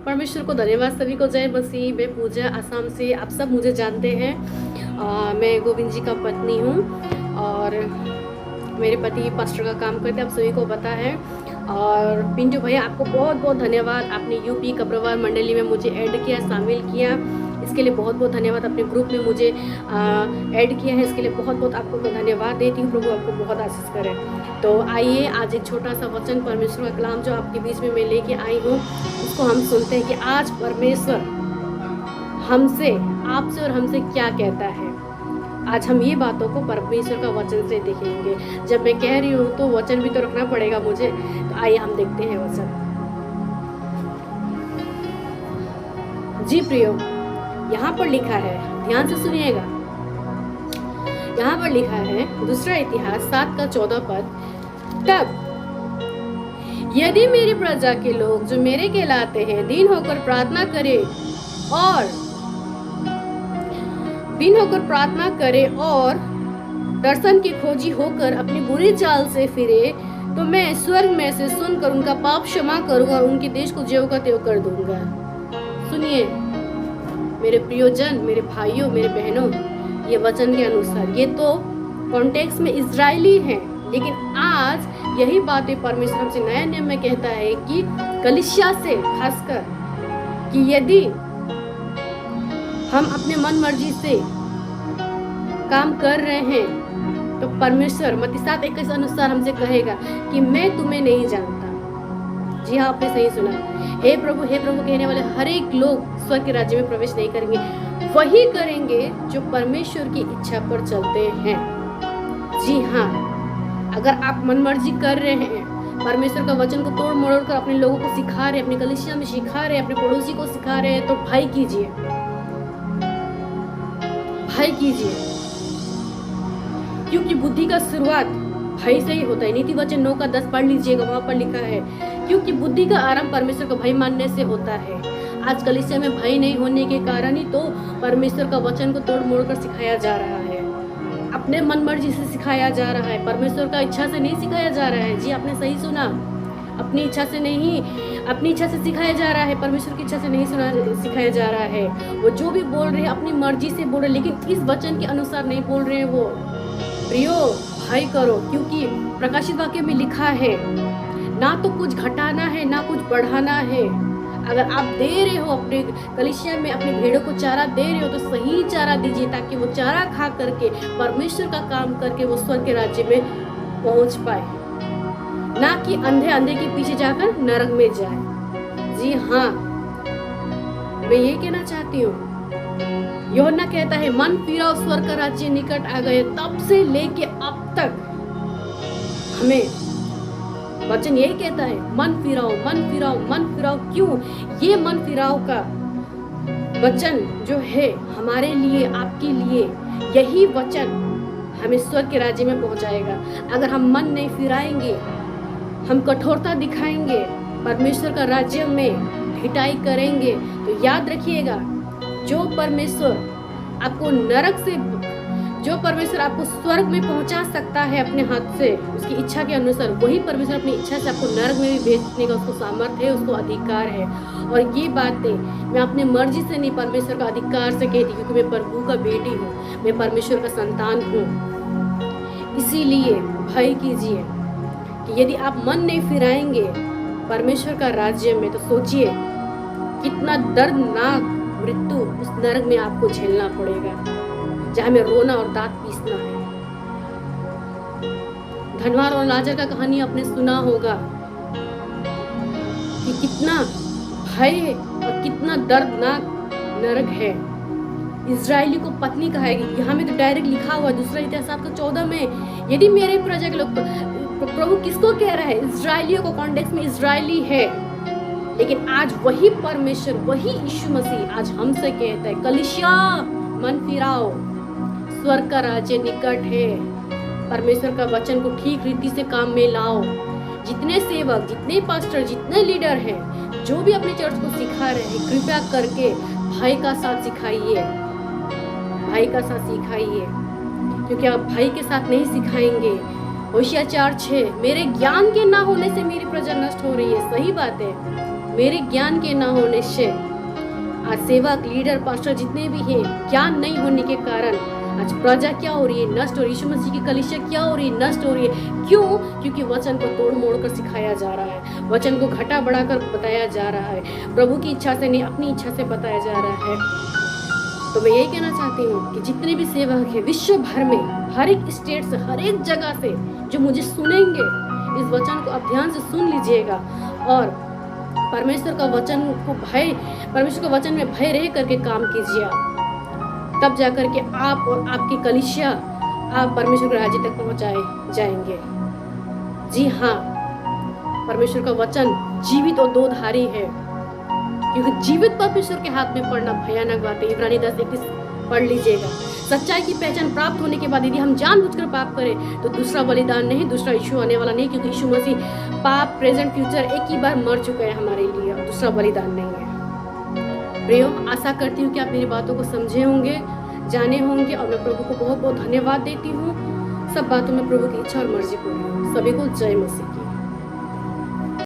परमेश्वर को धन्यवाद। सभी को जय मसीह। मैं पूजा, आसाम से। आप सब मुझे जानते हैं। मैं गोविंद जी का पत्नी हूँ और मेरे पति पास्टर का काम करते हैं, आप सभी को पता है। और पिंटू भैया, आपको बहुत बहुत धन्यवाद। आपने यूपी कब्रवार मंडली में मुझे ऐड किया, शामिल किया, इसके लिए बहुत बहुत धन्यवाद। अपने ग्रुप में मुझे ऐड किया है, इसके लिए बहुत बहुत आपको मैं धन्यवाद देती हूँ। प्रभु आपको बहुत आशीष करे। तो आइए, आज एक छोटा सा वचन, परमेश्वर का कलाम जो आपके बीच में मैं लेके आई हूँ, उसको हम सुनते हैं कि आज परमेश्वर हमसे, आपसे और हमसे क्या कहता है। आज हम ये बातों को परमेश्वर का वचन से देखेंगे। जब मैं कह रही हूँ तो वचन भी तो रखना पड़ेगा मुझे। तो आइए हम देखते हैं वचन। जी प्रियो, यहाँ पर लिखा है, ध्यान से सुनिएगा। यहाँ पर लिखा है, दूसरा इतिहास 7:14। तब यदि मेरी प्रजा के लोग जो मेरे कहलाते हैं दीन होकर प्रार्थना करे और दर्शन की खोजी होकर अपनी बुरी चाल से फिरे, तो मैं स्वर्ग में से सुनकर उनका पाप क्षमा करूंगा और उनके देश को ज्यों का त्यों कर दूंगा। सुनिए मेरे प्रियजन, मेरे भाइयों, मेरे बहनों, ये वचन के अनुसार, ये तो कॉन्टेक्स्ट में इजरायली हैं, लेकिन आज यही बातें परमेश्वर हमसे नया नियम में कहता है कि कलीसिया से खासकर, कि यदि हम अपने मन मर्जी से काम कर रहे हैं तो परमेश्वर मत्ती 7:21 अनुसार हमसे कहेगा कि मैं तुम्हें नहीं जानता। जी हाँ, आपने सही सुना। हे प्रभु कहने वाले हर एक लोग स्वर्ग के राज्य में प्रवेश नहीं करेंगे, वही करेंगे जो परमेश्वर की इच्छा पर चलते हैं। जी हाँ, अगर आप मनमर्जी कर रहे हैं, परमेश्वर का वचन को तोड़ मरोड़ कर अपने लोगों को सिखा रहे हैं, अपने कलीसिया में सिखा रहे हैं, अपने पड़ोसी को सिखा रहे हैं, तो भाई कीजिए, क्योंकि बुद्धि का शुरुआत भाई से ही होता है। नीति वचन 9:10 पढ़ लीजिएगा, वहां पर लिखा है, क्योंकि बुद्धि का आरंभ परमेश्वर का भाई मानने से होता है। आज कलीसिया में भाई नहीं होने के कारण ही तो परमेश्वर का वचन को तोड़ मोड़ कर सिखाया जा रहा है, अपने मन मर्जी से सिखाया जा रहा है, परमेश्वर का इच्छा से नहीं सिखाया जा रहा है। जी आपने सही सुना, अपनी इच्छा से नहीं, अपनी इच्छा से सिखाया जा रहा है, परमेश्वर की इच्छा से नहीं सिखाया जा रहा है। वो जो भी बोल रहे हैं अपनी मर्जी से बोल रहे हैं, लेकिन इस वचन के अनुसार नहीं बोल रहे हैं। वो प्रियो भाई करो, क्योंकि प्रकाशित वाक्य में लिखा है, ना तो कुछ घटाना है ना कुछ बढ़ाना है। अगर आप दे रहे हो अपने कलीसिया में, अपने भेड़ों को चारा दे रहे हो, तो सही चारा दीजिए, ताकि वो चारा खा करके परमेश्वर का काम करके वो स्वर्ग के राज्य में पहुंच पाए, ना कि अंधे के पीछे जाकर नरक में जाए। जी हाँ, मैं ये कहना चाहती हूँ, यूहन्ना कहता है, मन फिराओ, स्वर्ग का राज्य निकट आ गए। तब से लेके अब तक हमें वचन यही कहता है, मन फिराओ, मन फिराओ, मन फिराओ। क्यों? ये मन फिराओ का वचन जो है हमारे लिए, आपके लिए, यही वचन हमें स्वर्ग के राज्य में पहुंचाएगा। अगर हम मन नहीं फिराएंगे, हम कठोरता दिखाएंगे, परमेश्वर का राज्य में ढिठाई करेंगे, तो याद रखिएगा, जो परमेश्वर आपको स्वर्ग में पहुंचा सकता है अपने हाथ से, उसकी इच्छा के अनुसार, वही परमेश्वर अपनी इच्छा से आपको नरक में भी भेजने का उसको सामर्थ्य है, उसको अधिकार है। और ये बातें मैं अपनी मर्जी से नहीं, परमेश्वर का अधिकार से कहती, क्योंकि मैं प्रभु का बेटी हूँ, मैं परमेश्वर का संतान हूँ। इसीलिए भय कीजिए कि यदि आप मन नहीं फिराएंगे परमेश्वर का राज्य में, तो सोचिए कितना दर्दनाक मृत्यु उस नरक में आपको झेलना पड़ेगा, जहाँ में रोना और दांत पीसना है। धनवान और लाजर का कहानी आपने सुना होगा कि कितना भय है और कितना दर्दनाक नरक है। इजरायली को पत्नी कहेगी, यहाँ में तो डायरेक्ट लिखा हुआ दूसरा इतिहास 7:14 में, यदि मेरे प्रजा के लोग, प्रभु किसको कह रहा है? इजरायलियों को, कॉन्टेक्स्ट में इजरायली है। लेकिन आज वही परमेश्वर, वही यीशु मसीह आज हमसे कहता है, कलीसिया मन फिराओ, स्वर्ग का राज्य निकट है। परमेश्वर का वचन को ठीक रीति से काम में लाओ। जितने सेवक, जितने पास्टर, जितने लीडर हैं, जो भी अपने चर्च को सिखा रहे हैं, कृपया करके भाई का साथ सिखाइए, भाई का साथ सिखाइए, क्योंकि आप भाई के साथ नहीं सिखाएंगे। होशियार 4:6, मेरे ज्ञान के ना होने से मेरी प्रजा नष्ट हो रही है। सही बात है, मेरे ज्ञान के ना होने से आज सेवक, लीडर, पास्टर जितने भी हैं, ज्ञान नहीं होने के कारण आज प्रजा क्या हो रही है, नष्ट हो रही है। यीशु मसीह की कलीसिया क्या हो रही है, नष्ट हो रही है। क्यों? क्योंकि वचन को तोड़ मोड़ कर सिखाया जा रहा है, वचन को घटा बढ़ा कर बताया जा रहा है, प्रभु की इच्छा से नहीं अपनी इच्छा से बताया जा रहा है। तो मैं यही कहना चाहती हूँ कि जितने भी सेवक हैं विश्व भर में, हर एक स्टेट से, हर एक जगह से जो मुझे सुनेंगे, इस वचन को आप ध्यान से सुन लीजिएगा और परमेश्वर का वचन को परमेश्वर का वचन में भय रह करके काम कीजिए। तब जाकर के आप और आपकी कलीसिया आप परमेश्वर के राज्य तक पहुंचाए जाएंगे। जी हाँ, परमेश्वर का वचन जीवित और दो धारी है, क्योंकि जीवित परमेश्वर के हाथ में पढ़ना भयानक बात है। इब्रानी 10:31 पढ़ लीजिएगा। सच्चाई की पहचान प्राप्त होने के बाद यदि हम जानबूझकर पाप करें तो दूसरा बलिदान नहीं, दूसरा यीशु आने वाला नहीं, क्योंकि यीशु मसीह पाप, प्रेजेंट, फ्यूचर एक ही बार मर चुका है हमारे लिए, दूसरा बलिदान नहीं है। प्रियो, आशा करती हूँ कि आप मेरी बातों को समझे होंगे, जाने होंगे और मैं प्रभु को बहुत बहुत धन्यवाद देती हूँ। सब बातों में प्रभु की इच्छा और मर्जी पूरी हो। सभी को जय मसीह की।